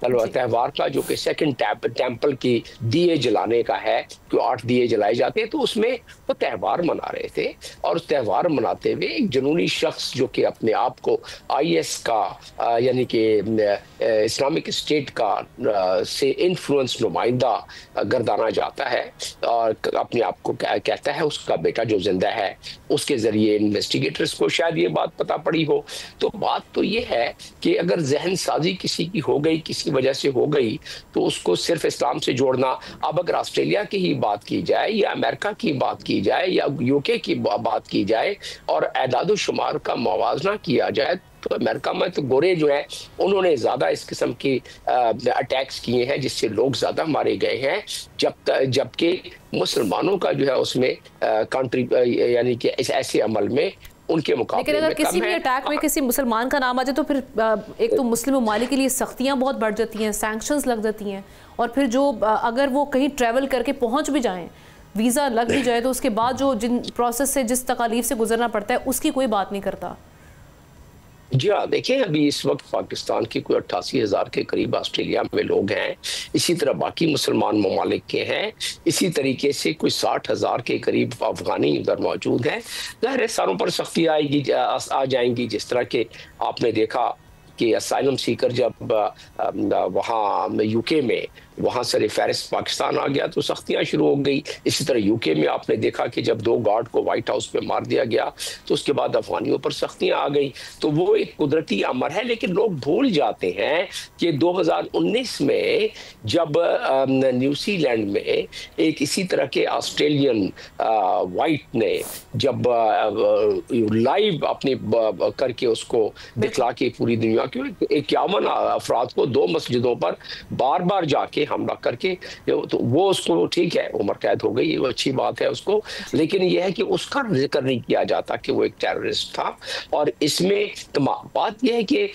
تہوار کا جو کہ سیکنڈ ٹیمپل کی دیے جلانے کا ہے، جو 8 دیے جلائے جاتے ہیں، تو اس میں وہ تہوار منا رہے تھے، اور اس تہوار مناتے ہوئے ایک جنونی شخص جو کہ اپنے آپ کو IS کا یعنی کہ اسلامک اسٹیٹ کا سے انفلوئنس نمائندہ گردانا جاتا ہے، اور اپنے آپ کو کہتا ہے اس کا بیٹا جو زندہ ہے، اس کے ذریعے انویسٹیگیٹرز کو شاید یہ بات پتہ پڑی ہو۔ تو بات تو یہ ہے کہ اگر ذہن سازی کسی کی ہو گئی، کسی وجہ سے ہو گئی، تو اس کو صرف اسلام سے جوڑنا، اب اگر آسٹریلیا کی ہی بات کی جائے یا امریکہ کی بات کی جائے یا UK کی بات کی جائے اور اعداد و شمار کا موازنہ کیا جائے، تو امریکہ میں تو گورے جو ہیں انہوں نے زیادہ اس قسم کی اٹیکس کیے ہیں جس سے لوگ زیادہ مارے گئے ہیں، جبکہ مسلمانوں کا جو ہے اس میں یعنی کہ اس ایسے عمل میں ان کے مقابلے لیکن اگر کسی بھی اٹیک میں کسی مسلمان کا نام آ جائے تو پھر ایک تو مسلم ممالک کے لیے سختیاں بہت بڑھ جاتی ہیں، سینکشنز لگ جاتی ہیں، اور پھر جو اگر وہ کہیں ٹریول کر کے پہنچ بھی جائیں، ویزا لگ بھی جائے، تو اس کے بعد جو جن پروسیس سے جس تکالیف سے گزرنا پڑتا ہے اس کی کوئی بات نہیں کرتا۔ جی ہاں، دیکھیں ابھی اس وقت پاکستان کی کوئی 88,000 کے قریب آسٹریلیا میں لوگ ہیں، اسی طرح باقی مسلمان ممالک کے ہیں، اسی طریقے سے کوئی 60,000 کے قریب افغانی ادھر موجود ہیں۔ ظاہر ہے ساروں پر سختی آ جائیں گی، جس طرح کہ آپ نے دیکھا کہ اسائلم سیکر جب وہاں UK میں وہاں سر فہرست پاکستان آ گیا تو سختیاں شروع ہو گئی۔ اسی طرح UK میں آپ نے دیکھا کہ جب 2 گارڈ کو وائٹ ہاؤس پہ مار دیا گیا تو اس کے بعد افغانیوں پر سختیاں آ گئی۔ تو وہ ایک قدرتی امر ہے، لیکن لوگ بھول جاتے ہیں کہ 2019 میں جب نیوزی لینڈ میں ایک اسی طرح کے آسٹریلین وائٹ نے جب لائیو اپنی کر کے اس کو دکھلا کے پوری دنیا کے 51 افراد کو 2 مسجدوں پر بار بار جا کے حملہ کر کے، تو وہ اس کو ٹھیک ہے عمر قید ہو گئی، وہ اچھی بات ہے اس کو، لیکن یہ ہے کہ اس کا ذکر نہیں کیا جاتا کہ وہ ایک ٹیررسٹ تھا۔ اور اس میں بات یہ ہے کہ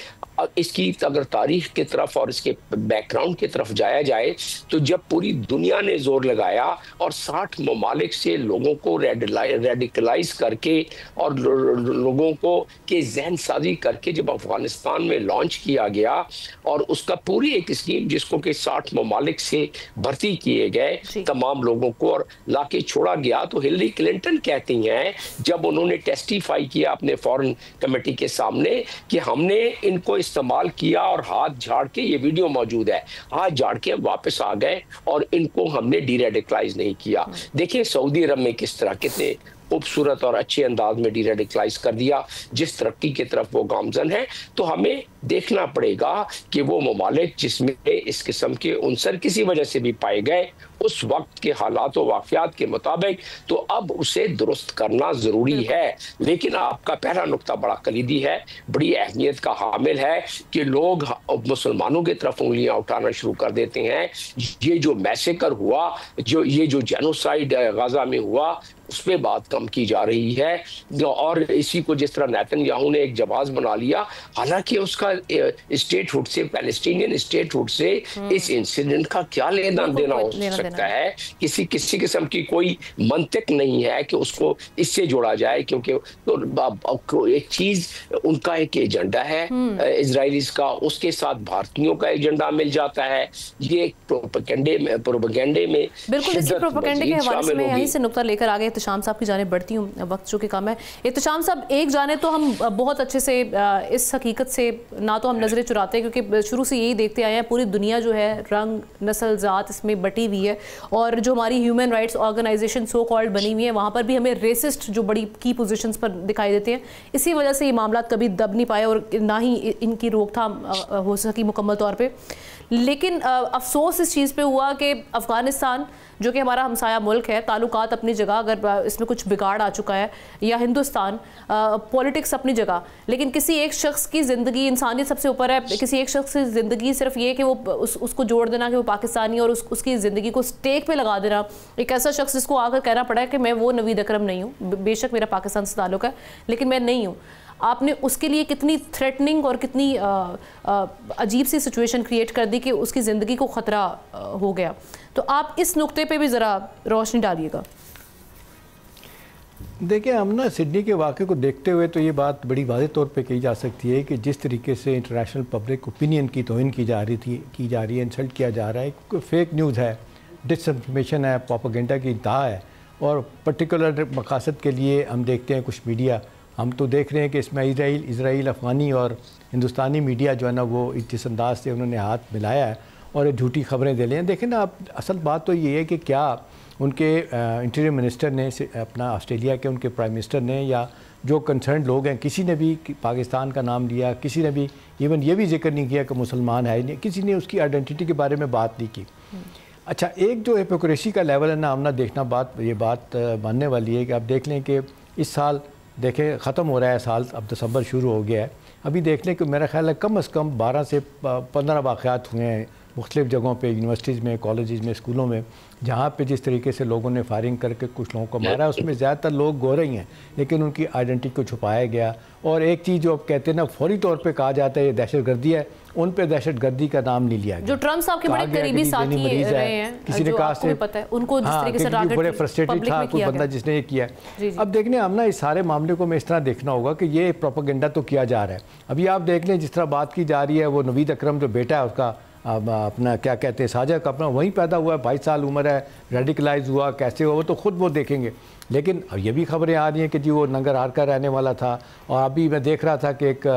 اس کی اگر تاریخ کی طرف اور اس کے بیک گراؤنڈ کی طرف جایا جائے تو جب پوری دنیا نے زور لگایا اور 60 ممالک سے لوگوں کو ریڈیکلائز کر کے اور لوگوں کو کے ذہن سازی کر کے جب افغانستان میں لانچ کیا گیا اور اس کا پوری ایک اسکیم جس کو کہ 60 ممالک سے بھرتی کیے گئے تمام لوگوں کو اور لا کے چھوڑا گیا، تو ہلری کلنٹن کہتی ہیں جب انہوں نے ٹیسٹیفائی کیا اپنے فورن کمیٹی کے سامنے کہ ہم نے ان کو استعمال کیا اور ہاتھ جھاڑ کے، یہ ویڈیو موجود ہے، ہاتھ جھاڑ کے واپس آ گئے اور ان کو ہم نے ڈی ریڈیکلائز نہیں کیا۔ دیکھیں سعودی عرب میں کس طرح کتنے خوبصورت اور اچھے انداز میں ڈی ریڈیکلائز کر دیا، جس ترقی کی طرف وہ گامزن ہے۔ تو ہمیں دیکھنا پڑے گا کہ وہ ممالک جس میں اس قسم کے عنصر کسی وجہ سے بھی پائے گئے اس وقت کے حالات و واقعات کے مطابق، تو اب اسے درست کرنا ضروری ہے۔ لیکن آپ کا پہلا نقطہ بڑا کلیدی ہے، بڑی اہمیت کا حامل ہے کہ لوگ مسلمانوں کی طرف انگلیاں اٹھانا شروع کر دیتے ہیں۔ یہ جو میسیکر ہوا، یہ جو جینوسائیڈ غزہ میں ہوا، اس پہ بات کم کی جا رہی ہے، اور اسی کو جس طرح نیتن یاہو نے ایک جواز بنا لیا، حالانکہ اس کا اسٹیٹ ہوڈ سے، پیلسٹینین اسٹیٹ ہوڈ سے اس انسیڈنٹ کا کیا لینا دینا ہو سکتا ہے؟ کسی قسم کی کوئی منطق نہیں ہے کہ اس کو اس سے جوڑا جائے، کیونکہ ایک چیز ان کا ایک ایجنڈا ہے اسرائیلیز کا، اس کے ساتھ بھارتیوں کا ایجنڈا مل جاتا ہے۔ یہ ایک پروپیگنڈے میں بالکل اسی پروپیگنڈے کے حوالے سے میں یہیں سے نقطہ لے کر آگے احتشام صاحب کی جانب بڑھتی ہوں، وقت چونکہ کم ہے۔ احتشام صاحب، ایک جانے تو ہم بہت اچھے سے اس حقیقت سے نہ تو ہم نظریں چراتے ہیں کیونکہ شروع سے یہی دیکھتے آئے ہیں، پوری دنیا جو ہے رنگ نسل ذات اس میں بٹی ہوئی ہے، اور جو ہماری human rights organization so called بنی ہوئی ہیں وہاں پر بھی ہمیں ریسسٹ جو بڑی کی پوزیشنز پر دکھائی دیتے ہیں۔ اسی وجہ سے یہ معاملات کبھی دب نہیں پائے اور نہ ہی ان کی روک تھام ہو سکی مکمل طور پہ۔ لیکن افسوس اس چیز پہ ہوا کہ افغانستان جو کہ ہمارا ہمسایہ ملک ہے، تعلقات اپنی جگہ، اگر اس میں کچھ بگاڑ آ چکا ہے، یا ہندوستان پولیٹکس اپنی جگہ، لیکن کسی ایک شخص کی زندگی، انسانیت سب سے اوپر ہے، کسی ایک شخص کی زندگی صرف یہ کہ وہ اس کو جوڑ دینا کہ وہ پاکستانی اور اس کی زندگی کو سٹیک پہ لگا دینا، ایک ایسا شخص جس کو آ کر کہنا پڑا ہے کہ میں وہ نوید اکرم نہیں ہوں، بے شک میرا پاکستان سے تعلق ہے لیکن میں نہیں ہوں۔ آپ نے اس کے لیے کتنی تھریٹننگ اور کتنی عجیب سی سچویشن کریٹ کر دی کہ اس کی زندگی کو خطرہ ہو گیا۔ تو آپ اس نقطے پہ بھی ذرا روشنی ڈالیے گا۔ دیکھیں ہم نا سڈنی کے واقعے کو دیکھتے ہوئے تو یہ بات بڑی واضح طور پہ کہی جا سکتی ہے کہ جس طریقے سے انٹرنیشنل پبلک اوپینین کی توہین کی جا رہی ہے، انسلٹ کیا جا رہا ہے، فیک نیوز ہے، ڈس انفارمیشن ہے، پروپیگنڈا کی انتہا ہے، اور پرٹیکولر مقاصد کے لیے ہم دیکھتے ہیں کچھ میڈیا، ہم تو دیکھ رہے ہیں کہ اس میں اسرائیل افغانی اور ہندوستانی میڈیا جو ہے نا وہ جس انداز سے انہوں نے ہاتھ ملایا ہے اور جھوٹی خبریں دے لیں۔ دیکھیں نا، اب اصل بات تو یہ ہے کہ کیا ان کے انٹیریئر منسٹر نے اپنا آسٹریلیا کے ان کے پرائم منسٹر نے یا جو کنسرنڈ لوگ ہیں کسی نے بھی پاکستان کا نام لیا، کسی نے بھی ایون یہ بھی ذکر نہیں کیا کہ مسلمان ہے، کسی نے اس کی آئیڈینٹی کے بارے میں بات نہیں کی۔ اچھا، ایک جو ہپوکریسی کا لیول ہے نا، ہم نہ دیکھنا یہ بات ماننے والی ہے کہ آپ دیکھ لیں کہ اس سال دیکھیں ختم ہو رہا ہے سال، اب دسمبر شروع ہو گیا ہے، ابھی دیکھ لیں کہ میرا خیال ہے کم از کم 12 سے 15 واقعات ہوئے ہیں مختلف جگہوں پہ، یونیورسٹیز میں، کالجز میں، اسکولوں میں، جہاں پہ جس طریقے سے لوگوں نے فائرنگ کر کے کچھ لوگوں کو مارا ہے۔ اس میں زیادہ تر لوگ گورے ہی ہیں، لیکن ان کی آئیڈینٹی کو چھپایا گیا۔ اور ایک چیز جو اب کہتے ہیں نا فوری طور پہ کہا جاتا ہے یہ دہشت گردی ہے، ان پہ دہشت گردی کا نام نہیں لیا گیا۔ جو ٹرمپ صاحب کے بڑے قریبی ساتھی رہے ہیں، کسی نے کہا سے ان کو جس طریقے سے ٹارگٹ بڑے فرسٹریٹڈ تھا کوئی بندہ جس نے یہ کیا۔ اب دیکھنے ہم نا اس سارے معاملے کو میں اس طرح دیکھنا ہوگا کہ یہ پروپیگنڈا تو کیا جا رہا ہے۔ ابھی آپ دیکھ لیں جس طرح بات کی جا رہی ہے، وہ نوید اکرم جو بیٹا ہے اس کا اپنا کیا کہتے ہیں ساجد کا اپنا وہیں پیدا ہوا ہے، 22 سال عمر ہے، ریڈیکلائز ہوا کیسے ہوا وہ تو خود وہ دیکھیں گے۔ لیکن یہ بھی خبریں آ رہی ہیں کہ جی وہ ننگرہار کا رہنے والا تھا، اور ابھی میں دیکھ رہا تھا کہ ایک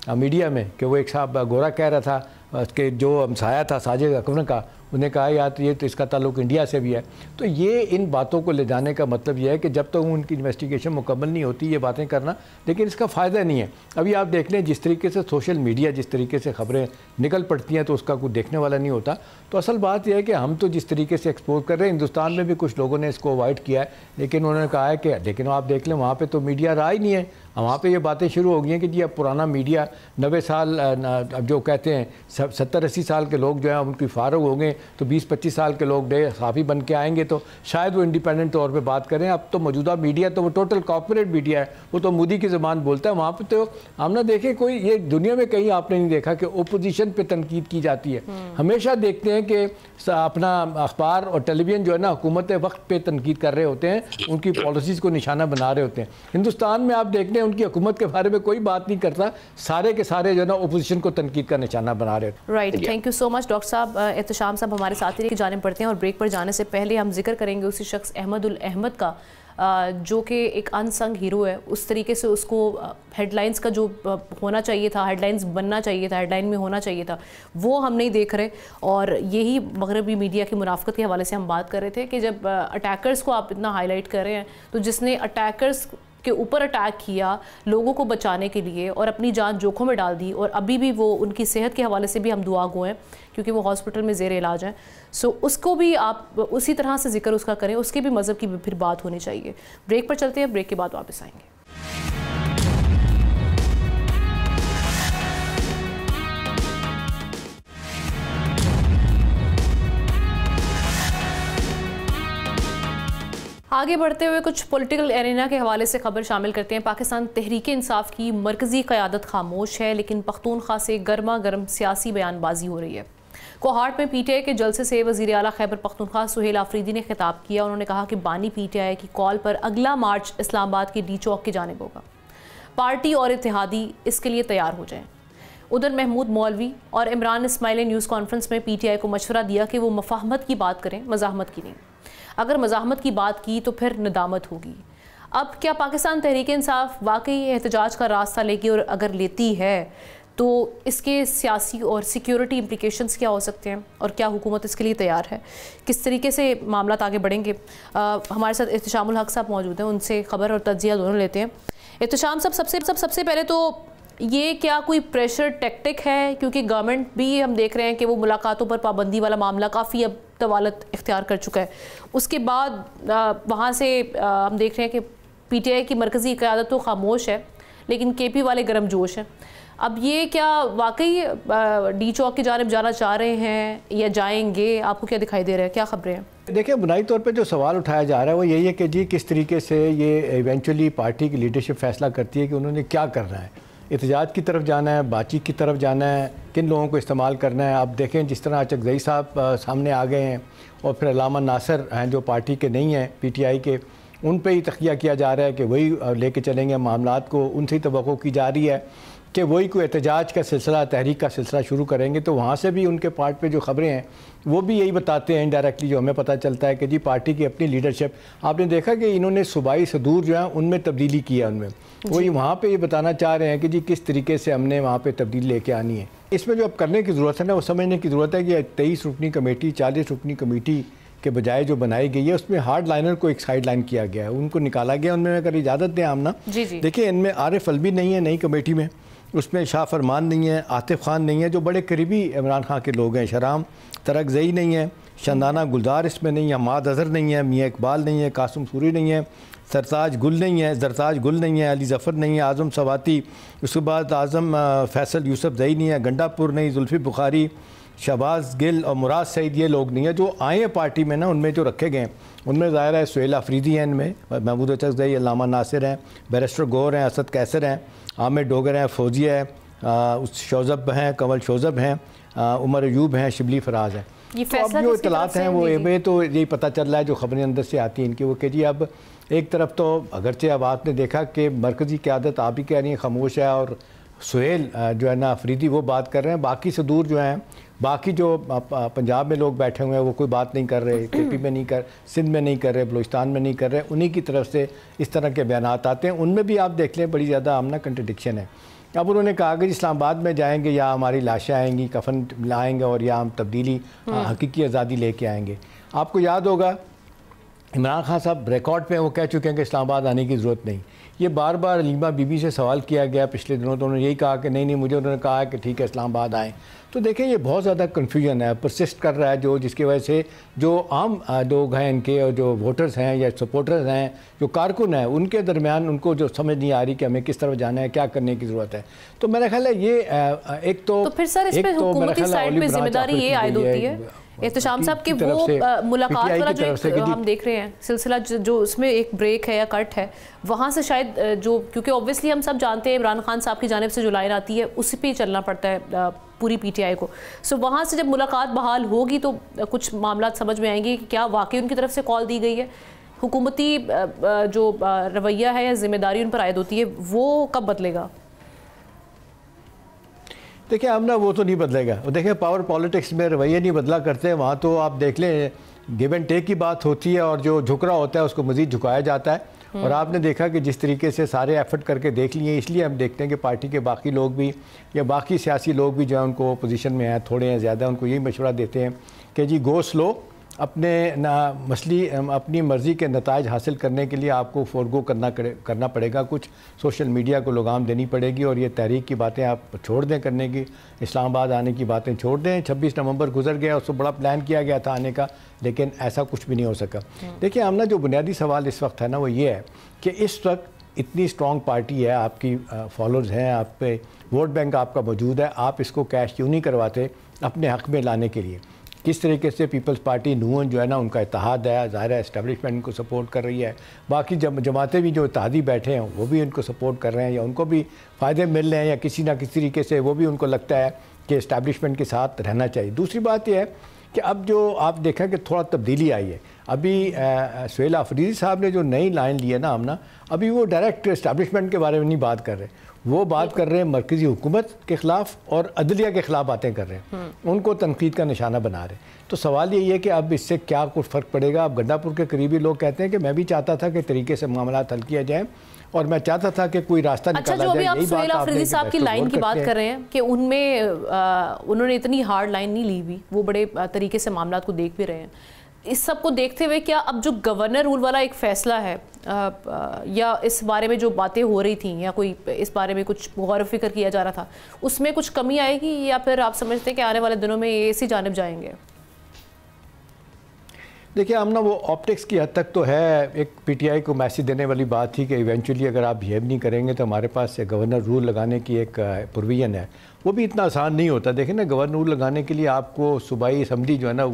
میڈیا میں کہ وہ ایک صاحب گورا کہہ رہا تھا کہ جو ہمسایہ تھا ساجد اکرم کا، انہیں کہا یار یہ تو اس کا تعلق انڈیا سے بھی ہے۔ تو یہ ان باتوں کو لے جانے کا مطلب یہ ہے کہ جب تک ان کی انویسٹیگیشن مکمل نہیں ہوتی یہ باتیں کرنا، لیکن اس کا فائدہ نہیں ہے۔ ابھی آپ دیکھ لیں جس طریقے سے سوشل میڈیا جس طریقے سے خبریں نکل پڑتی ہیں تو اس کا کوئی دیکھنے والا نہیں ہوتا۔ تو اصل بات یہ ہے کہ ہم تو جس طریقے سے ایکسپوز کر رہے ہیں، ہندوستان میں بھی کچھ لوگوں نے اس کو اوائڈ کیا ہے، لیکن انہوں نے کہا ہے کہ لیکن آپ دیکھ لیں وہاں پہ تو میڈیا رہا ہی نہیں ہے، وہاں پہ یہ باتیں شروع ہو گئی ہیں کہ جی اب پرانا میڈیا 90 سال اب جو کہتے ہیں 70-80 سال کے لوگ جو ہیں ان کی فارغ ہو گئے تو 20-25 سال کے لوگ نئے صحافی بن کے آئیں گے تو شاید وہ انڈیپینڈنٹ طور پہ بات کریں۔ اب تو موجودہ میڈیا تو وہ ٹوٹل کارپوریٹ میڈیا ہے، وہ تو مودی کی زبان بولتا ہے۔ وہاں پہ تو ہم نہ دیکھیں کوئی یہ دنیا میں کہیں آپ نے نہیں دیکھا کہ اپوزیشن پہ تنقید کی جاتی ہے۔ ہمیشہ دیکھتے ہیں کہ اپنا اخبار اور ٹیلی ویژن جو ہے نا حکومت وقت پہ تنقید کر رہے ہوتے ہیں، ان کی پالیسیز کو نشانہ بنا رہے ہوتے ہیں۔ ہندوستان میں آپ دیکھتے ہیں ان کی حکومت کے بارے میں کوئی بات نہیں کرتا، سارے کے سارے جو ہے نا اپوزیشن کو تنقید کا نشانہ بنا رہے ہوتے ہیں۔ Right, thank you so much doctor صاحب۔ احتشام صاحب ہمارے ساتھ ہی کی جانب پڑھتے ہیں، اور بریک پر جانے سے پہلے ہم ذکر کریں گے اسی شخص احمد الاحمد کا جو کہ ایک ان سنگ ہیرو ہے۔ اس طریقے سے اس کو ہیڈ لائنز کا جو ہونا چاہیے تھا، ہیڈ لائنز بننا چاہیے تھا، ہیڈ لائن میں ہونا چاہیے تھا، وہ ہم نہیں دیکھ رہے۔ اور یہی مغربی میڈیا کی منافقت کے حوالے سے ہم بات کر رہے تھے کہ جب اٹیکرز کو آپ اتنا ہائی لائٹ کر رہے ہیں تو جس نے اٹیکرز کے اوپر اٹیک کیا لوگوں کو بچانے کے لیے اور اپنی جان جوکھوں میں ڈال دی، اور ابھی بھی وہ ان کی صحت کے حوالے سے بھی ہم دعا گو ہیں کیونکہ وہ ہاسپٹل میں زیر علاج ہیں، سو اس کو بھی آپ اسی طرح سے ذکر اس کا کریں، اس کے بھی مذہب کی پھر بات ہونی چاہیے۔ بریک پر چلتے ہیں، بریک کے بعد واپس آئیں گے۔ آگے بڑھتے ہوئے کچھ پولیٹیکل ایرینا کے حوالے سے خبر شامل کرتے ہیں۔ پاکستان تحریک انصاف کی مرکزی قیادت خاموش ہے، لیکن پختونخوا سے گرما گرم سیاسی بیان بازی ہو رہی ہے۔ کوہاٹ میں پی ٹی آئی کے جلسے سے وزیر اعلیٰ خیبر پختونخوا سہیل آفریدی نے خطاب کیا۔ انہوں نے کہا کہ بانی پی ٹی آئی کی کال پر اگلا مارچ اسلام آباد کے ڈی چوک کی جانب ہوگا، پارٹی اور اتحادی اس کے لیے تیار ہو جائیں۔ ادھر محمود مولوی اور عمران اسماعیل نے نیوز کانفرنس میں پی ٹی آئی کو مشورہ دیا کہ وہ مفاہمت کی بات کریں، مزاحمت کی نہیں۔ اگر مزاحمت کی بات کی تو پھر ندامت ہوگی۔ اب کیا پاکستان تحریک انصاف واقعی احتجاج کا راستہ لے گی، اور اگر لیتی ہے تو اس کے سیاسی اور سیکیورٹی امپلیکیشنز کیا ہو سکتے ہیں، اور کیا حکومت اس کے لیے تیار ہے، کس طریقے سے معاملات آگے بڑھیں گے؟ ہمارے ساتھ احتشام الحق صاحب موجود ہیں، ان سے خبر اور تجزیہ دونوں لیتے ہیں۔ احتشام صاحب سب سے پہلے تو یہ کیا کوئی پریشر ٹیکٹک ہے، کیونکہ گورنمنٹ بھی ہم دیکھ رہے ہیں کہ وہ ملاقاتوں پر پابندی والا معاملہ کافی اب طوالت اختیار کر چکا ہے، اس کے بعد وہاں سے ہم دیکھ رہے ہیں کہ پی ٹی آئی کی مرکزی قیادت تو خاموش ہے لیکن کے پی والے گرم جوش ہیں۔ اب یہ کیا واقعی ڈی چوک کی جانب جانا چاہ رہے ہیں یا جائیں گے؟ آپ کو کیا دکھائی دے رہا ہے، کیا خبریں ہیں؟ دیکھیں بنیادی طور پہ جو سوال اٹھایا جا رہا ہے وہ یہی ہے کہ جی کس طریقے سے یہ ایونچولی پارٹی کی لیڈرشپ فیصلہ کرتی ہے کہ انہوں نے کیا کرنا ہے، احتجاج کی طرف جانا ہے، بات چیت کی طرف جانا ہے، کن لوگوں کو استعمال کرنا ہے۔ آپ دیکھیں جس طرح چکزئی صاحب سامنے آ گئے ہیں، اور پھر علامہ ناصر ہیں جو پارٹی کے نہیں ہیں پی ٹی آئی کے، ان پہ ہی تخیہ کیا جا رہا ہے کہ وہی لے کے چلیں گے معاملات کو، ان سے توقع کی جا رہی ہے کہ وہی کوئی احتجاج کا سلسلہ، تحریک کا سلسلہ شروع کریں گے. تو وہاں سے بھی ان کے پارٹ پہ جو خبریں ہیں وہ بھی یہی بتاتے ہیں انڈائریکٹلی، جو ہمیں پتہ چلتا ہے کہ جی پارٹی کی اپنی لیڈرشپ، آپ نے دیکھا کہ انہوں نے صوبائی صدور جو ہیں ان میں تبدیلی کی ہے، ان میں وہی وہاں پہ یہ بتانا چاہ رہے ہیں کہ جی کس طریقے سے ہم نے وہاں پہ تبدیلی لے کے آنی ہے. اس میں جو اب کرنے کی ضرورت ہے نا، وہ سمجھنے کی ضرورت ہے کہ 23 رکنی کمیٹی 40 رکنی کمیٹی کے بجائے جو بنائی گئی ہے اس میں ہارڈ لائنر کو ایک سائیڈ لائن کیا گیا ہے، ان کو نکالا گیا. ان میں اگر اجازت دیں آمنہ، دیکھیں ان میں عارف الوی نہیں ہے نئی کمیٹی میں، اس میں شاہ فرمان نہیں ہے، عاطف خان نہیں ہے جو بڑے قریبی عمران خان کے لوگ ہیں، شرام ترکزئی نہیں ہے، شندانہ گلزار اس میں نہیں ہے، حماد اظہر نہیں ہے، میاں اقبال نہیں ہے، قاسم سوری نہیں ہے، زرتاج گل نہیں ہے، علی ظفر نہیں ہے، اعظم سواتی، اس کے بعد اعظم فیصل یوسف زئی نہیں ہے، گنڈا پور نہیں، زلفی بخاری، شہباز گل اور مراد سعید، یہ لوگ نہیں ہیں جو آئے ہیں پارٹی میں نا. ان میں جو رکھے گئے ہیں ان میں ظاہر ہے سہیل آفریدی ہیں، ان میں محمود اچکزئی، علامہ ناصر ہیں، بیرسٹر گور ہیں، اسد کیسر ہیں، عامر ڈوگر ہیں، فوزیہ ہے، شوزب ہیں، کنول شوزب ہیں، عمر ایوب ہیں، شبلی فراز ہیں. تو اب جو اطلاعات ہیں وہ ہمیں تو یہی پتہ چل رہا ہے جو خبریں اندر سے آتی ہیں ان کی، وہ کہ جی اب ایک طرف تو اگرچہ اب آپ نے دیکھا کہ مرکزی قیادت آپ ہی کہہ رہی ہیں خاموش ہے، اور سہیل جو ہے نا آفریدی وہ بات کر رہے ہیں، باقی صدور جو ہیں، باقی جو پنجاب میں لوگ بیٹھے ہوئے ہیں وہ کوئی بات نہیں کر رہے، کے پی میں نہیں کر، سندھ میں نہیں کر رہے، بلوچستان میں نہیں کر رہے، انہی کی طرف سے اس طرح کے بیانات آتے ہیں. ان میں بھی آپ دیکھ لیں بڑی زیادہ آمنہ کنٹرڈکشن ہے. اب انہوں نے کہا کہ اسلام آباد میں جائیں گے یا ہماری لاشیں آئیں گی، کفن لائیں گے اور یا ہم تبدیلی حقیقی آزادی لے کے آئیں گے. آپ کو یاد ہوگا عمران خان صاحب ریکارڈ پہ وہ کہہ چکے ہیں کہ اسلام آباد آنے کی ضرورت نہیں. یہ بار بار علیمہ بی بی سے سوال کیا گیا پچھلے دنوں تو انہوں نے یہی کہا کہ نہیں مجھے انہوں نے کہا ہے کہ ٹھیک ہے اسلام آباد آئیں. تو دیکھیں یہ بہت زیادہ کنفیوژن ہے، پرسسٹ کر رہا ہے جس کی وجہ سے جو عام لوگ ہیں ان کے، اور جو ووٹرز ہیں یا سپورٹرز ہیں، جو کارکن ہیں، ان کے درمیان ان کو جو سمجھ نہیں آ رہی کہ ہمیں کس طرف جانا ہے، کیا کرنے کی ضرورت ہے. تو میرا خیال ہے یہ ایک تو پھر سر اس پہ حکومتی سائڈ پہ ذمہ داری یہ عائد ہوتی ہے احتشام صاحب کہ وہ ملاقات والا جو ہم دیکھ رہے ہیں سلسلہ جو اس میں ایک بریک ہے یا کٹ ہے، وہاں سے شاید جو کیونکہ اوبویسلی ہم سب جانتے ہیں عمران خان صاحب کی جانب سے جو لائن آتی ہے اسی پہ چلنا پڑتا ہے پوری پی ٹی آئی کو. سو وہاں سے جب ملاقات بحال ہوگی تو کچھ معاملات سمجھ میں آئیں گے کہ کیا واقعی ان کی طرف سے کال دی گئی ہے. حکومتی جو رویہ ہے یا ذمہ داری ان پر عائد ہوتی ہے وہ کب بدلے گا؟ دیکھیں ہم نا وہ تو نہیں بدلے گا. دیکھیں پاور پالیٹکس میں رویے نہیں بدلا کرتے، وہاں تو آپ دیکھ لیں گیو اینڈ ٹیک کی بات ہوتی ہے اور جو جھک رہا ہوتا ہے اس کو مزید جھکایا جاتا ہے. اور آپ نے دیکھا کہ جس طریقے سے سارے ایفرٹ کر کے دیکھ لیے، اس لیے ہم دیکھتے ہیں کہ پارٹی کے باقی لوگ بھی یا باقی سیاسی لوگ بھی جو ہیں ان کو پوزیشن میں ہیں، تھوڑے ہیں زیادہ، ان کو یہی مشورہ دیتے ہیں کہ جی گو سلو، اپنی مرضی کے نتائج حاصل کرنے کے لیے آپ کو فورگو کرنا پڑے گا، کچھ سوشل میڈیا کو لگام دینی پڑے گی، اور یہ تحریک کی باتیں آپ چھوڑ دیں کرنے کی، اسلام آباد آنے کی باتیں چھوڑ دیں. 26 نومبر گزر گیا، اس کو بڑا پلان کیا گیا تھا آنے کا، لیکن ایسا کچھ بھی نہیں ہو سکا. دیکھیں آمنہ جو بنیادی سوال اس وقت ہے نا وہ یہ ہے کہ اس وقت اتنی اسٹرانگ پارٹی ہے، آپ کی فالوورز ہیں، آپ پہ ووٹ بینک آپ کا موجود ہے، آپ اس کو کیش کیوں نہیں کرواتے اپنے حق میں لانے کے لیے؟ کس طریقے سے پیپلز پارٹی نون جو ہے نا ان کا اتحاد ہے، ظاہر ہے اسٹیبلشمنٹ ان کو سپورٹ کر رہی ہے، باقی جماعتیں بھی جو اتحادی بیٹھے ہیں وہ بھی ان کو سپورٹ کر رہے ہیں یا ان کو بھی فائدے مل رہے ہیں یا کسی نہ کسی طریقے سے وہ بھی ان کو لگتا ہے کہ اسٹیبلشمنٹ کے ساتھ رہنا چاہیے. دوسری بات یہ ہے کہ اب جو آپ دیکھیں کہ تھوڑا تبدیلی آئی ہے. ابھی سہیل آفریدی صاحب نے جو نئی لائن لی ہے نا آمنہ، ابھی وہ ڈائریکٹ اسٹیبلشمنٹ کے بارے میں نہیں بات کر رہے، وہ بات کر رہے ہیں مرکزی حکومت کے خلاف اور عدلیہ کے خلاف باتیں کر رہے ہیں، ان کو تنقید کا نشانہ بنا رہے ہیں. تو سوال یہی ہے کہ اب اس سے کیا کچھ فرق پڑے گا. اب گنڈا پور کے قریبی لوگ کہتے ہیں کہ میں بھی چاہتا تھا کہ طریقے سے معاملات حل کیا جائیں اور میں چاہتا تھا کہ کوئی راستہ نکالا جائے. جو ابھی آپ سہیل آفریدی صاحب کی لائن کی بات کر رہے ہیں کہ ان میں انہوں نے اتنی ہارڈ لائن نہیں لی ہوئی، وہ بڑے طریقے سے معاملات کو دیکھ بھی رہے ہیں. اس سب کو دیکھتے ہوئے کیا اب جو گورنر رول والا ایک فیصلہ ہے یا اس بارے میں جو باتیں ہو رہی تھیں یا کوئی اس بارے میں کچھ غور و فکر کیا جا رہا تھا، اس میں کچھ کمی آئے گی یا پھر آپ سمجھتے ہیں کہ آنے والے دنوں میں یہ اسی جانب جائیں گے؟ دیکھیں آمنہ وہ آپٹکس کی حد تک تو ہے، ایک پی ٹی آئی کو میسیج دینے والی بات تھی کہ ایونچولی اگر آپ بہیو نہیں کریں گے تو ہمارے پاس گورنر رول لگانے کی ایک پروویژن ہے. وہ بھی اتنا آسان نہیں ہوتا. دیکھیں نا گورنر رول لگانے کے لیے آپ کو صوبائی اسمبلی جو ہے نا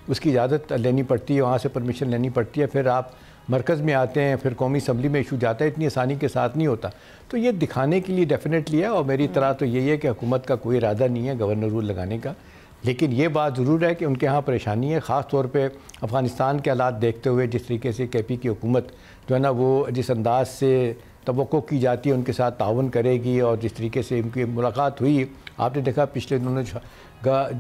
اس کی اجازت لینی پڑتی ہے، وہاں سے پرمیشن لینی پڑتی ہے، پھر آپ مرکز میں آتے ہیں، پھر قومی اسمبلی میں ایشو جاتا ہے. اتنی آسانی کے ساتھ نہیں ہوتا. تو یہ دکھانے کے لیے ڈیفینیٹلی ہے، اور میری طرح تو یہی ہے کہ حکومت کا کوئی ارادہ نہیں ہے گورنر رول لگانے کا. لیکن یہ بات ضرور ہے کہ ان کے ہاں پریشانی ہے، خاص طور پہ افغانستان کے حالات دیکھتے ہوئے جس طریقے سے کے پی کی حکومت جو ہے نا وہ جس انداز سے توقع کی جاتی ہے ان کے ساتھ تعاون کرے گی، اور جس طریقے سے ان کی ملاقات ہوئی، آپ نے دیکھا پچھلے دنوں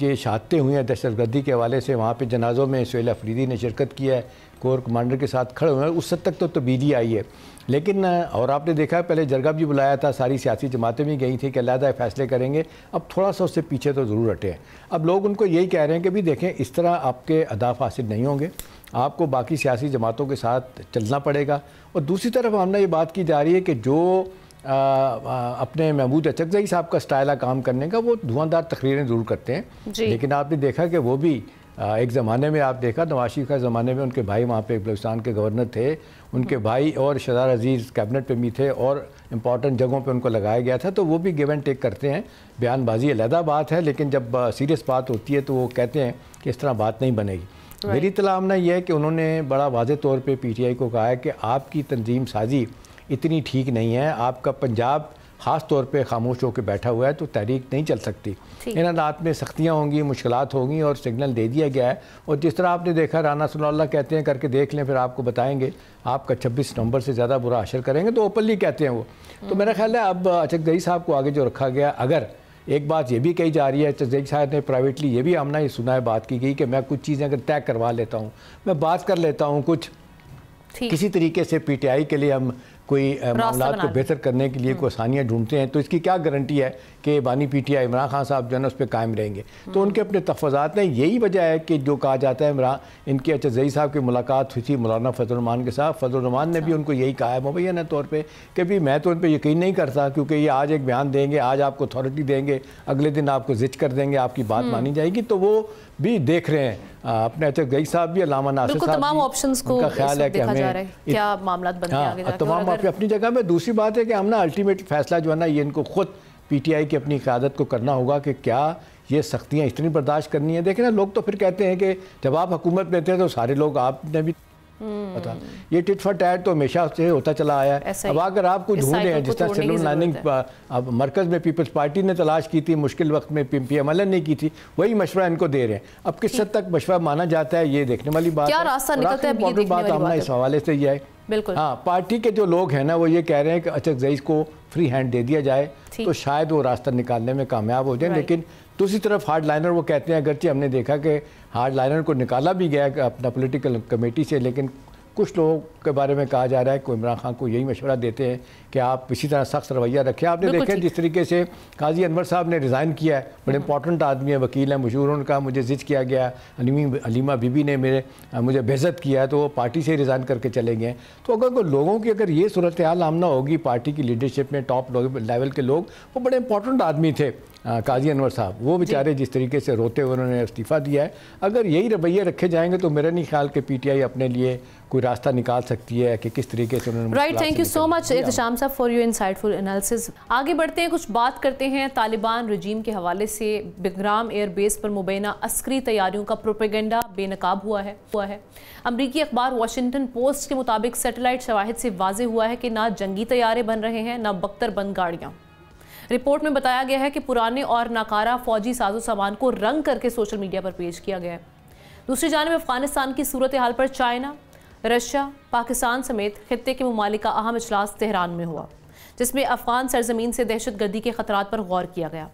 یہ شہادتیں ہوئی ہیں دہشت گردی کے حوالے سے، وہاں پہ جنازوں میں سہیل افریدی نے شرکت کیا ہے، کور کمانڈر کے ساتھ کھڑے ہوئے ہیں، اس حد تک تو تبدیلی آئی ہے۔ لیکن اور آپ نے دیکھا پہلے جرگہ بھی بلایا تھا، ساری سیاسی جماعتیں بھی گئی تھیں کہ علیحدہ فیصلے کریں گے، اب تھوڑا سا اس سے پیچھے تو ضرور ہٹے ہیں۔ اب لوگ ان کو یہی کہہ رہے ہیں کہ بھی دیکھیں اس طرح آپ کے اہداف حاصل نہیں ہوں گے، آپ کو باقی سیاسی جماعتوں کے ساتھ چلنا پڑے گا۔ اور دوسری طرف ہم نے یہ بات کی جا رہی ہے کہ جو اپنے محمود اچکزئی صاحب کا سٹائل ہے کام کرنے کا، وہ دھواں دار تقریریں ضرور کرتے ہیں، لیکن آپ نے دیکھا کہ وہ بھی ایک زمانے میں آپ دیکھا نواز شریف کا زمانے میں ان کے بھائی وہاں پہ بلوچستان کے گورنر تھے، ان کے بھائی اور شہزاد عزیز کیبنٹ پہ بھی تھے اور امپورٹنٹ جگہوں پہ ان کو لگایا گیا تھا، تو وہ بھی گیو اینڈ ٹیک کرتے ہیں۔ بیان بازی علیحدہ بات ہے، لیکن جب سیریس بات ہوتی ہے تو وہ کہتے ہیں کہ اس طرح بات نہیں بنے گی۔ میری اطلاع میں یہ ہے کہ انہوں نے بڑا واضح طور پہ پی ٹی آئی کو کہا ہے کہ آپ کی تنظیم سازی اتنی ٹھیک نہیں ہے، آپ کا پنجاب خاص طور پہ خاموش ہو کے بیٹھا ہوا ہے تو تحریک نہیں چل سکتی، ان حالات میں سختیاں ہوں گی، مشکلات ہوں گی، اور سگنل دے دیا گیا ہے۔ اور جس طرح آپ نے دیکھا رانا ثناء اللہ کہتے ہیں کر کے دیکھ لیں، پھر آپ کو بتائیں گے آپ کا 26 نومبر سے زیادہ برا حشر کریں گے، تو اوپنلی کہتے ہیں وہ۔ تو میرا خیال ہے اب اچکزئی صاحب کو آگے جو رکھا گیا، اگر ایک بات یہ بھی کہی جا رہی ہے، اچکزئی صاحب نے پرائیویٹلی یہ بھی ہم نے سنا ہے بات کی گئی کہ میں کچھ چیزیں اگر طے کروا لیتا ہوں، میں بات کر لیتا ہوں کچھ کسی طریقے سے پی ٹی آئی کے لیے ہم کوئی معاملات کو بہتر کرنے کے لیے کوئی آسانیاں ڈھونڈتے ہیں، تو اس کی کیا گارنٹی ہے کہ بانی P T I Imran Khan صاحب جو ہے نا اس پہ قائم رہیں گے؟ تو ان کے اپنے تفوضات ہیں، یہی وجہ ہے کہ جو کہا جاتا ہے ان کے اچکزئی صاحب کی ملاقات ہوئی تھی مولانا فضل الرحمان کے ساتھ، فضل الرحمان نے بھی ان کو یہی کہا ہے مبینہ طور پہ کہ بھی میں تو ان پہ یقین نہیں کرتا، کیونکہ یہ آج ایک بیان دیں گے، آج آپ کو اتھارٹی دیں گے، اگلے دن آپ کو زج کر دیں گے، آپ کی بات مانی جائے گی۔ تو وہ بھی دیکھ رہے ہیں اپنے اچکزئی صاحب بھی، علامہ ناصر صاحب تمام آپشنز کو خیال ہے کہ ہمیں کیا معاملات بنتے ہیں آگے جا کے، تمام اپنی جگہ میں۔ دوسری بات ہے کہ ہم نا الٹیمیٹ فیصلہ جو ہے نا یہ ان کو خود پی ٹی آئی کی اپنی قیادت کو کرنا ہوگا کہ کیا یہ سختیاں اتنی برداشت کرنی ہیں۔ دیکھیں نا لوگ تو پھر کہتے ہیں کہ جب آپ حکومت میں تھے تو سارے لوگ آپ نے بھی پتا، یہ ٹٹ فار ٹیٹ تو ہمیشہ سے ہوتا چلا آیا ہے۔ اب اگر آپ کو ڈھونڈے ہیں جس طرح سلور لائننگ مرکز میں پیپلز پارٹی نے تلاش کی تھی، مشکل وقت میں پی ایم ایل این نے کی تھی، وہی مشورہ ان کو دے رہے ہیں۔ اب کس حد تک مشورہ مانا جاتا ہے یہ دیکھنے والی بات ہے، کیا راستہ نکلتا ہے، اور بات ہم نے اس حوالے سے یہ ہے بالکل ہاں پارٹی کے جو لوگ ہیں نا وہ یہ کہہ رہے ہیں کہ اچکزئی کو فری ہینڈ دے دیا جائے تو شاید وہ راستہ نکالنے میں کامیاب ہو جائیں۔ لیکن دوسری طرف ہارڈ لائنر وہ کہتے ہیں، اگرچہ ہم نے دیکھا کہ ہارڈ لائنر کو نکالا بھی گیا اپنا پولیٹیکل کمیٹی سے، لیکن کچھ لوگوں کے بارے میں کہا جا رہا ہے کہ عمران خان کو یہی مشورہ دیتے ہیں کہ آپ اسی طرح سخت رویہ رکھیں۔ آپ نے دیکھا جس طریقے سے قاضی انور صاحب نے ریزائن کیا ہے، بڑے امپورٹنٹ آدمی ہیں، وکیل ہیں مشہور، ان کا مجھے زج کیا گیا، علیمہ بی بی نے مجھے بےعزت کیا، تو وہ پارٹی سے ریزائن کر کے چلے گئے۔ تو اگر لوگوں کی اگر یہ صورتحال آمنا ہوگی پارٹی کی لیڈرشپ میں ٹاپ لیول کے لوگ، وہ بڑے امپورٹنٹ آدمی تھے قاضی انور صاحب، وہ بیچارے جس طریقے سے روتے ہوئے انہوں نے استعفیٰ دیا ہے، اگر یہی رویے رکھے جائیں گے تو میرا نہیں خیال کہ پی ٹی آئی اپنے لیے کوئی راستہ نکال سکتی ہے کہ کس طریقے سے انہوں نے رائٹ۔ تھینک یو سو مچ احتشام صاحب فار یور انسائٹفل انالیسز۔ آگے بڑھتے ہیں، کچھ بات کرتے ہیں طالبان رجیم کے حوالے سے۔ بگرام ایئر بیس پر مبینہ عسکری تیاریوں کا پروپیگنڈا بے نقاب ہوا ہے۔ امریکی اخبار واشنگٹن پوسٹ کے مطابق سیٹلائٹ شواہد سے واضح ہوا ہے کہ نہ جنگی طیارے بن رہے ہیں، نہ بختر بند گاڑیاں۔ رپورٹ میں بتایا گیا ہے کہ پرانے اور ناکارہ فوجی ساز و سامان کو رنگ کر کے سوشل میڈیا پر پیش کیا گیا ہے۔ دوسری جانب افغانستان کی صورتحال پر چائنا، رشیا، پاکستان سمیت خطے کے ممالک کا اہم اجلاس تہران میں ہوا، جس میں افغان سرزمین سے دہشت گردی کے خطرات پر غور کیا گیا۔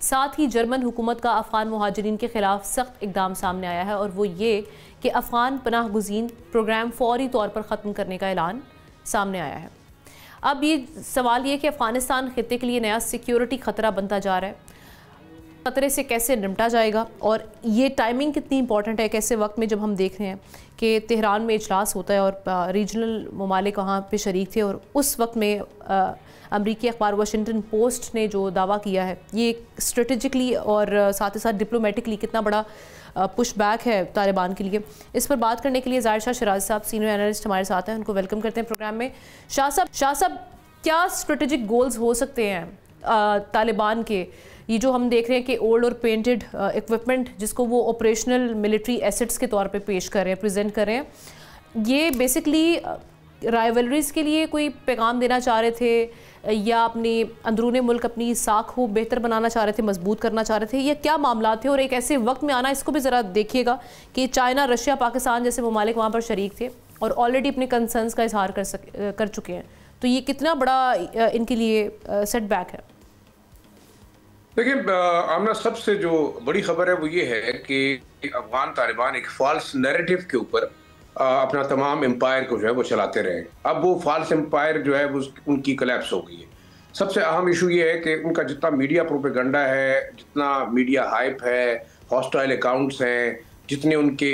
ساتھ ہی جرمن حکومت کا افغان مہاجرین کے خلاف سخت اقدام سامنے آیا ہے، اور وہ یہ کہ افغان پناہ گزین پروگرام فوری طور پر ختم کرنے کا اعلان سامنے آیا ہے۔ اب یہ سوال یہ کہ افغانستان خطے کے لیے نیا سیکیورٹی خطرہ بنتا جا رہا ہے، خطرے سے کیسے نمٹا جائے گا، اور یہ ٹائمنگ کتنی امپورٹنٹ ہے، کیسے وقت میں جب ہم دیکھ رہے ہیں کہ تہران میں اجلاس ہوتا ہے اور ریجنل ممالک وہاں پہ شریک تھے، اور اس وقت میں امریکی اخبار واشنگٹن پوسٹ نے جو دعویٰ کیا ہے یہ اسٹریٹجکلی اور ساتھ ہی ساتھ ڈپلومیٹکلی کتنا بڑا پش بیک ہے طالبان کے لیے۔ اس پر بات کرنے کے لیے ظاہر شاہ شیرازی صاحب سینئر اینالسٹ ہمارے ساتھ ہیں، ان کو ویلکم کرتے ہیں پروگرام میں۔ شاہ صاحب کیا اسٹریٹجک گولز ہو سکتے ہیں طالبان کے؟ یہ جو ہم دیکھ رہے ہیں کہ اولڈ اور پینٹڈ ایکوپمنٹ جس کو وہ آپریشنل ملٹری ایسٹس کے طور پہ پیش کر رہے ہیں، پریزنٹ کر رہے ہیں، یہ بیسکلی رائیولریز کے لیے کوئی پیغام دینا چاہ رہے تھے یا اپنی اندرون ملک اپنی ساکھ کو بہتر بنانا چاہ رہے تھے, مضبوط کرنا چاہ رہے تھے, یا کیا معاملات تھے؟ اور ایک ایسے وقت میں آنا, اس کو بھی ذرا دیکھیے گا کہ چائنا, رشیا, پاکستان جیسے ممالک وہاں پر شریک تھے اور آلریڈی اپنے کنسرنز کا اظہار کر چکے ہیں, تو یہ کتنا بڑا ان کے لیے سیٹ بیک ہے؟ دیکھیں آمنہ, سب سے جو بڑی خبر ہے وہ یہ ہے کہ افغان طالبان ایک فالس نیریٹو کے اوپر اپنا تمام امپائر کو جو ہے وہ چلاتے رہے. اب وہ فالس امپائر جو ہے وہ ان کی کلیپس ہو گئی ہے. سب سے اہم ایشو یہ ہے کہ ان کا جتنا میڈیا پروپیگنڈا ہے, جتنا میڈیا ہائپ ہے, ہاسٹائل اکاؤنٹس ہیں, جتنے ان کے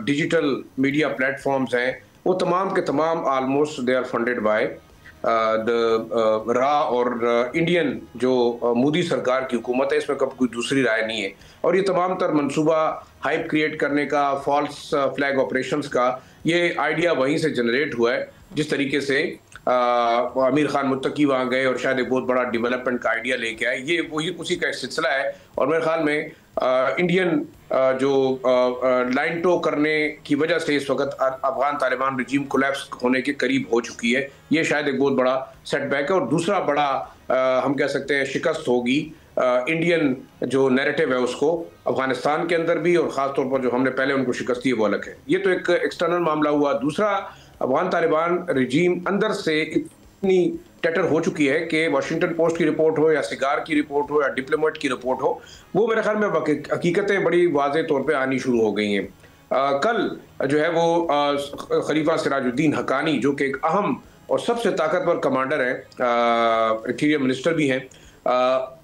ڈیجیٹل میڈیا پلیٹ فارمز ہیں, وہ تمام کے تمام almost they are funded by را اور انڈین جو مودی سرکار کی حکومت ہے. اس میں کب کوئی دوسری رائے نہیں ہے. اور یہ تمام تر منصوبہ ہائپ کریٹ کرنے کا, فالس فلیگ آپریشنز کا, یہ آئیڈیا وہیں سے جنریٹ ہوا ہے. جس طریقے سے امیر خان متقی وہاں گئے اور شاید ایک بہت بڑا ڈیولپمنٹ کا آئیڈیا لے کے آئے, یہ وہی اسی کا ایک سلسلہ ہے. اور میرے خیال میں انڈین جو لائن ٹو کرنے کی وجہ سے اس وقت افغان طالبان رجیم کولیپس ہونے کے قریب ہو چکی ہے. یہ شاید ایک بہت بڑا سیٹ بیک ہے. اور دوسرا بڑا ہم کہہ سکتے ہیں شکست ہوگی انڈین جو نیریٹو ہے اس کو افغانستان کے اندر بھی, اور خاص طور پر جو ہم نے پہلے ان کو شکست دی ہے وہ الگ ہے. یہ تو ایک ایکسٹرنل معاملہ ہوا. دوسرا, افغان طالبان رجیم اندر سے اتنی ٹیٹر ہو چکی ہے کہ واشنگٹن پوسٹ کی رپورٹ ہو یا سگار کی رپورٹ ہو یا ڈپلومیٹ کی رپورٹ ہو, وہ میرے خیال میں حقیقتیں بڑی واضح طور پہ آنی شروع ہو گئی ہیں. کل جو ہے وہ خلیفہ سراج الدین حقانی جو کہ ایک اہم اور سب سے طاقتور کمانڈر ہیں, انٹیریئر منسٹر بھی ہیں,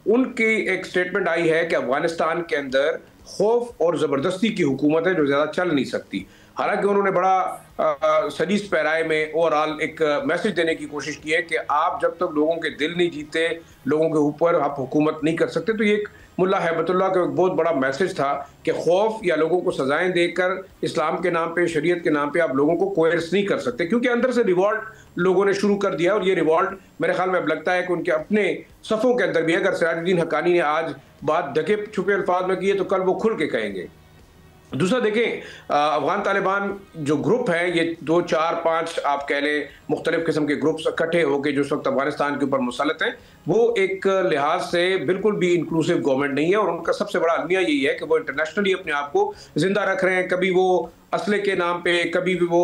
ان کی ایک سٹیٹمنٹ آئی ہے کہ افغانستان کے اندر خوف اور زبردستی کی حکومت ہے جو زیادہ چل نہیں سکتی. حالانکہ انہوں نے بڑا سلیس پیرائے میں اوورآل ایک میسج دینے کی کوشش کی ہے کہ آپ جب تک لوگوں کے دل نہیں جیتے, لوگوں کے اوپر آپ حکومت نہیں کر سکتے. تو یہ ایک ملا ہیبت اللہ کا ایک بہت بڑا میسج تھا کہ خوف یا لوگوں کو سزائیں دے کر اسلام کے نام پہ, شریعت کے نام پہ آپ لوگوں کو کوئرس نہیں کر سکتے, کیونکہ اندر سے ریوالٹ لوگوں نے شروع کر دیا. اور یہ ریوالٹ میرے خیال میں اب لگتا ہے کہ ان کے اپنے صفوں کے اندر بھی ہے. اگر سراج الدین حقانی نے آج بات ڈھکے چھپے الفاظ میں کی ہے تو کل وہ کھل کے کہیں گے. دوسرا دیکھیں, افغان طالبان جو گروپ ہیں یہ 2, 4, 5 آپ کہہ لیں مختلف قسم کے گروپس اکٹھے ہو کے جو اس وقت افغانستان کے اوپر مسلط ہیں, وہ ایک لحاظ سے بالکل بھی انکلوسیو گورنمنٹ نہیں ہے. اور ان کا سب سے بڑا المیہ یہی ہے کہ وہ انٹرنیشنلی اپنے آپ کو زندہ رکھ رہے ہیں. کبھی وہ اسلحے کے نام پہ, کبھی بھی وہ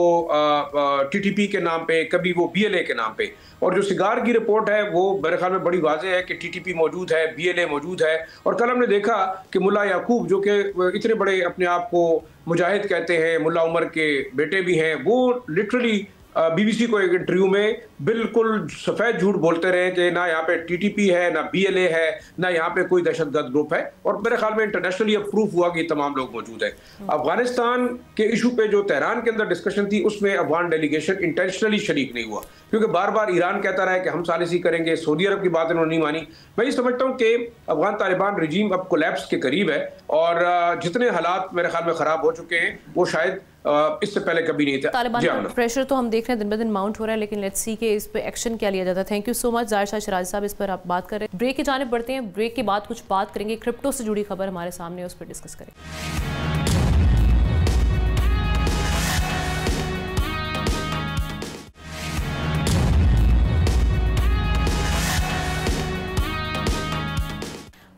ٹی ٹی پی کے نام پہ, کبھی وہ بی ایل اے کے نام پہ. اور جو سگار کی رپورٹ ہے وہ میرے خیال میں بڑی واضح ہے کہ ٹی ٹی پی موجود ہے, بی ایل اے موجود ہے. اور کل ہم نے دیکھا کہ ملا یعقوب جو کہ اتنے بڑے اپنے آپ کو مجاہد کہتے ہیں, ملا عمر کے بیٹے بھی ہیں, وہ لٹرلی بی بی سی کو ایک انٹرویو میں بالکل سفید جھوٹ بولتے رہے کہ نہ یہاں پہ ٹی ٹی پی ہے, نہ بی ایل اے ہے, نہ یہاں پہ کوئی دہشت گرد گروپ ہے. اور میرے خیال میں انٹرنیشنلی اب پروف ہوا کہ تمام لوگ موجود ہیں. افغانستان کے ایشو پہ جو تہران کے اندر ڈسکشن تھی اس میں افغان ڈیلیگیشن انٹینشنلی شریک نہیں ہوا, کیونکہ بار بار ایران کہتا رہا ہے کہ ہم ثالثی کریں گے, سعودی عرب کی بات انہوں نے نہیں مانی. میں یہ سمجھتا ہوں کہ افغان طالبان رجیم اب کولیپس کے قریب ہے, اور جتنے حالات میرے خیال میں خراب ہو چکے ہیں وہ شاید اس سے پہلے کبھی نہیں تھا. طالبان کا پریشر تو ہم دیکھ رہے ہیں دن بہ دن ماؤنٹ ہو رہا ہے, لیکن لیٹس سی کہ اس پہ ایکشن کیا لیا جاتا ہے. تھینک یو سو مچ ظاہر شاہ شرازی صاحب, اس پر آپ بات کر رہے ہیں. بریک کی جانب بڑھتے ہیں, بریک کے بعد کچھ بات کریں گے, کرپٹو سے جڑی خبر ہمارے سامنے ہے, اس پہ ڈسکس کریں گے.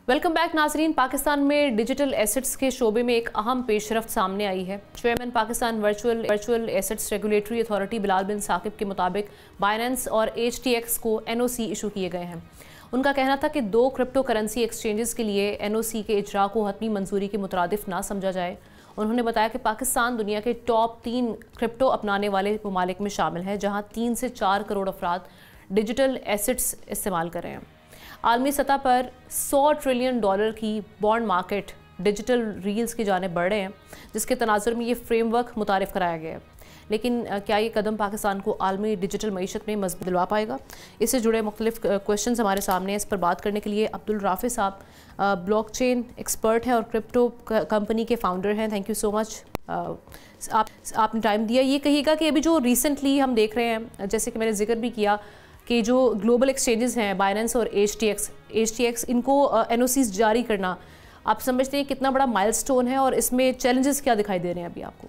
ویلکم بیک ناظرین. پاکستان میں ڈیجیٹل ایسٹس کے شعبے میں ایک اہم پیش رفت سامنے آئی ہے. Chairman Pakistan virtual assets regulatory authority Bilal bin Saqib کے مطابق بائننس اور ایچ ٹی ایکس کو این او سی ایشو کیے گئے ہیں. ان کا کہنا تھا کہ 2 کرپٹو کرنسی ایکسچینجز کے لیے این او سی کے اجراء کو حتمی منظوری کے مترادف نہ سمجھا جائے. انہوں نے بتایا کہ پاکستان دنیا کے ٹاپ 3 کرپٹو اپنانے والے ممالک میں شامل ہے, جہاں 3 سے 4 کروڑ افراد ڈیجیٹل ایسٹس استعمال کر رہے ہیں. عالمی سطح پر $100 ٹریلین کی بانڈ مارکیٹ ڈیجیٹل ریلز کی جانب بڑھ رہے ہیں, جس کے تناظر میں یہ فریم ورک متعارف کرایا گیا ہے. لیکن کیا یہ قدم پاکستان کو عالمی ڈیجیٹل معیشت میں مضبوط دلوا پائے گا؟ اس سے جڑے مختلف کویشچنز ہمارے سامنے ہیں. اس پر بات کرنے کے لیے عبدالرافع صاحب بلاک چین ایکسپرٹ ہیں اور کرپٹو کمپنی کے فاؤنڈر ہیں. تھینک یو سو مچ, آپ نے ٹائم دیا. یہ کہیے گا کہ ابھی جو ریسنٹلی ہم دیکھ رہے ہیں, جیسے کہ میں نے ذکر بھی کیا کہ جو گلوبل ایکسچینجز ہیں بائننس اور ایچ ٹی ایکس ان کو این او سیز جاری کرنا, آپ سمجھتے ہیں کتنا بڑا مائل سٹون ہے, اور اس میں چیلنجز کیا دکھائی دے رہے ہیں ابھی آپ کو؟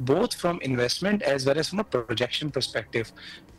both from investment as well as from a projection perspective।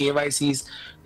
KYCs,